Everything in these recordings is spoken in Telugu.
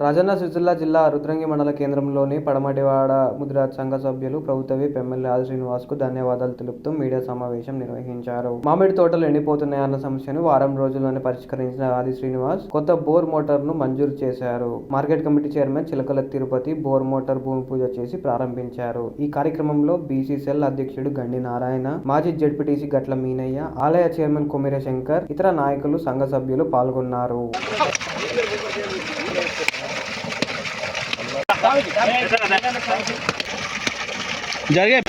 రాజన్న సిరిసిల్ల జిల్లా రుద్రంగి మండల కేంద్రంలోని పడమటివాడ ముదిరాజ్ సంఘ సభ్యులు ప్రభుత్వ విప్ ఎమ్మెల్యే ఆది శ్రీనివాస్కు ధన్యవాదాలు తెలుపుతూ మీడియా సమావేశం నిర్వహించారు. మామిడి తోటలు ఎండిపోతున్నాయన్న సమస్యను వారం రోజుల్లోనే పరిష్కరించిన ఆది శ్రీనివాస్ కొత్త బోర్ మోటార్ను మంజూరు చేశారు. మార్కెట్ కమిటీ చైర్మన్ చిలకల తిరుపతి బోర్ మోటార్ భూమి పూజ చేసి ప్రారంభించారు. ఈ కార్యక్రమంలో బీసీసీఎల్ అధ్యక్షుడు గండి నారాయణ, మాజీ జెడ్పీటీసీ గట్ల మీనయ్య, ఆలయ చైర్మన్ కొమిరె శంకర్, ఇతర నాయకులు, సంఘ సభ్యులు పాల్గొన్నారు. జరిగే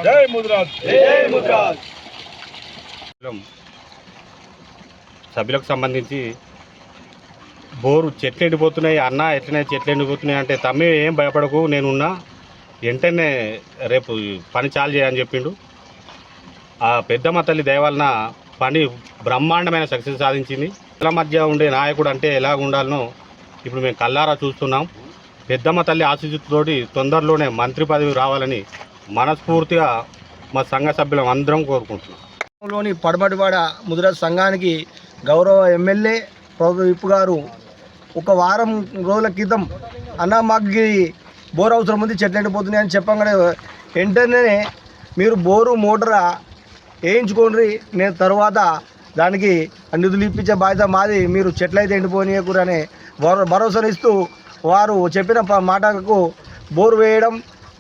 జై ముదిరాజ్, జై ముదిరాజ్. సభ్యులకు సంబంధించి బోరు చెట్లు ఎండిపోతున్నాయి అన్న, ఎట్లనే చెట్లు ఎండిపోతున్నాయి అంటే తమ్మి ఏం భయపడకు నేనున్నా, వెంటనే రేపు పని చాలు చేయని చెప్పిండు. ఆ పెద్దమ్మ తల్లి దయ వలన పని బ్రహ్మాండమైన సక్సెస్ సాధించింది. ఇళ్ళ మధ్య ఉండే నాయకుడు అంటే ఎలా ఉండాలనో ఇప్పుడు మేము కల్లారా చూస్తున్నాం. పెద్దమ్మ తల్లి ఆశీస్సుతోటి తొందరలోనే మంత్రి పదవి రావాలని మనస్ఫూర్తిగా మా సంఘ సభ్యులం అందరం కోరుకుంటున్నాం. లోని పడమటివాడ ముదిరాజ్ సంఘానికి గౌరవ ఎమ్మెల్యే ప్రభుత్వ విప్ గారు ఒక వారం రోజుల క్రితం అన్న మాకు బోర్ అవసరం ఉంది, చెట్లు ఎండిపోతున్నాయని చెప్పగానే వెంటనే మీరు బోరు మోటార్ వేయించుకోండి, నేను తర్వాత దానికి నిధులు ఇప్పించే బాధ్యత మాది, మీరు చెట్లు అయితే ఎండిపోనీయకూరనే భరోసానిస్తూ వారు చెప్పిన మాటకు బోరు వేయడం,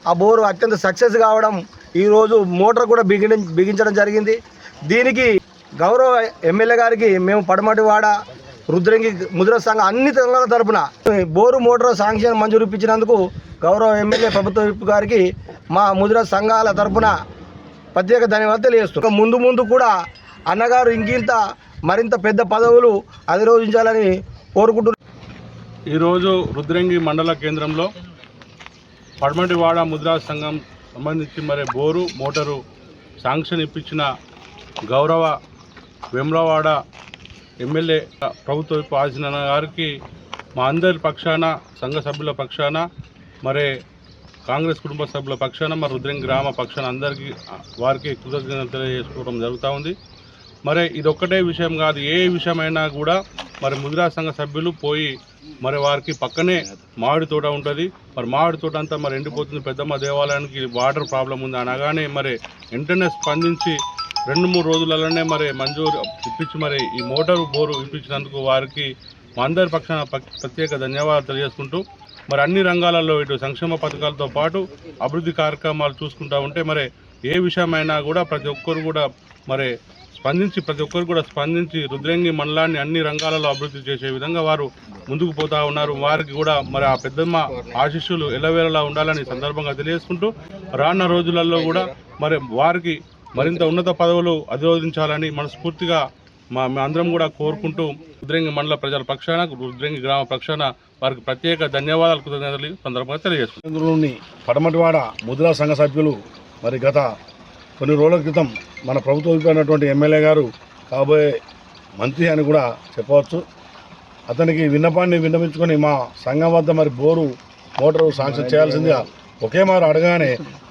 ఆ బోరు అత్యంత సక్సెస్ కావడం, ఈరోజు మోటార్ కూడా బిగించడం జరిగింది. దీనికి గౌరవ ఎమ్మెల్యే గారికి మేము పడమటివాడ రుద్రంగి ముదిరాజ్ సంఘం అన్ని సంఘాల తరఫున బోరు మోటార్ శాంక్షన్ మంజూరు ఇప్పించినందుకు గౌరవ ఎమ్మెల్యే ప్రభుత్వ విప్ గారికి మా ముదిరాజ్ సంఘాల తరఫున ప్రత్యేక ధన్యవాదాలు తెలియజేస్తున్నాం. ముందు కూడా అన్నగారు ఇంకింత మరింత పెద్ద పదవులు అధిరోహించాలని కోరుకుంటున్నాం. ఈరోజు రుద్రంగి మండల కేంద్రంలో పడమటివాడ ముదిరాజ్ సంఘం సంబంధించి బోరు మోటారు శాంక్షన్ ఇప్పించిన గౌరవ వేములవాడ ఎమ్మెల్యే ప్రభుత్వ విప్ ఆది శ్రీనివాస్ గారికి మా అందరి పక్షాన, సంఘ సభ్యుల పక్షాన, కాంగ్రెస్ కుటుంబ సభ్యుల పక్షాన, రుద్రంగి గ్రామ పక్షాన అందరికీ వారికి కృతజ్ఞతలు తెలియజేసుకోవడం జరుగుతూ ఉంది. ఇదొక్కటే విషయం కాదు, ఏ విషయమైనా కూడా ముదిరాజ్ సంఘ సభ్యులు పోయి వారికి పక్కనే మామిడి తోట ఉంటుంది. మామిడి తోట అంతా ఎండిపోతుంది, పెద్దమ్మ దేవాలయానికి వాటర్ ప్రాబ్లం ఉంది అనగానే వెంటనే స్పందించి 2-3 రోజులలోనే మంజూరు ఇప్పించి ఈ మోటారు బోరు ఇప్పించినందుకు వారికి మా అందరి పక్షాన ప్రత్యేక ధన్యవాదాలు తెలియజేసుకుంటూ అన్ని రంగాలలో ఇటు సంక్షేమ పథకాలతో పాటు అభివృద్ధి కార్యక్రమాలు చూసుకుంటూ ఉంటే ఏ విషయమైనా కూడా ప్రతి ఒక్కరు కూడా స్పందించి రుద్రంగి మండలాన్ని అన్ని రంగాలలో అభివృద్ధి చేసే విధంగా వారు ముందుకు పోతా ఉన్నారు. వారికి కూడా ఆ పెద్దమ్మ ఆశీస్సులు ఎల్లవేళలా ఉండాలని సందర్భంగా తెలియజేసుకుంటూ రానున్న రోజులలో కూడా వారికి మరింత ఉన్నత పదవులు అధిరోధించాలని మనస్ఫూర్తిగా అందరం కూడా కోరుకుంటూ రుద్రంగి మండల ప్రజల పక్షాన, రుద్రంగి గ్రామ పక్షాన వారికి ప్రత్యేక ధన్యవాదాలు కృతజ్ఞతలు సందర్భంగా తెలియజేసుకుంటున్నాం. పడమటివాడ ముదిరాజ్ సంఘ సభ్యులు గత కొన్ని రోజుల క్రితం మన ప్రభుత్వం అయినటువంటి ఎమ్మెల్యే గారు కాబోయే మంత్రి అని కూడా చెప్పవచ్చు. అతనికి విన్నపాన్ని విన్నపించుకొని మా సంఘం వద్ద బోరు మోటారు శాంక్షన్ చేయాల్సిందిగా ఒకే మారు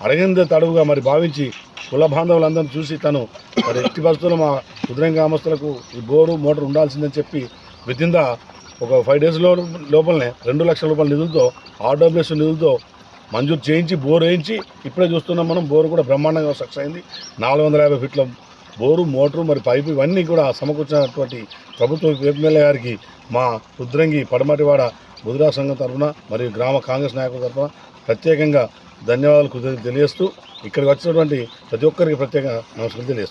అడిగిందే తడువుగా భావించి కుల బాంధవులందరినీ చూసి తను ఎట్టి పరిస్థితుల్లో మా రుద్రంగి గ్రామస్తులకు ఈ బోరు మోటార్ ఉండాల్సిందని చెప్పి వితిన్ ఒక 5 days లోపలనే 2 లక్షల రూపాయల నిధులతో ఆర్డబ్ల్యూఎస్ నిధులతో మంజూరు చేయించి బోరు వేయించి ఇప్పుడే చూస్తున్నాం. బోరు కూడా బ్రహ్మాండంగా సక్సెస్ అయింది. 450 ఫీట్ల బోరు, మోటారు, పైపు ఇవన్నీ కూడా సమకూర్చినటువంటి ప్రభుత్వ ఎమ్మెల్యే గారికి మా రుద్రంగి పడమటివాడ ముదిరాజ్ సంఘం తరఫున గ్రామ కాంగ్రెస్ నాయకుల తరఫున ప్రత్యేకంగా ధన్యవాదాలు తెలియజేస్తూ ఇక్కడికి వచ్చినటువంటి ప్రతి ఒక్కరికి ప్రత్యేక నమస్కారం తెలియజేస్తాను.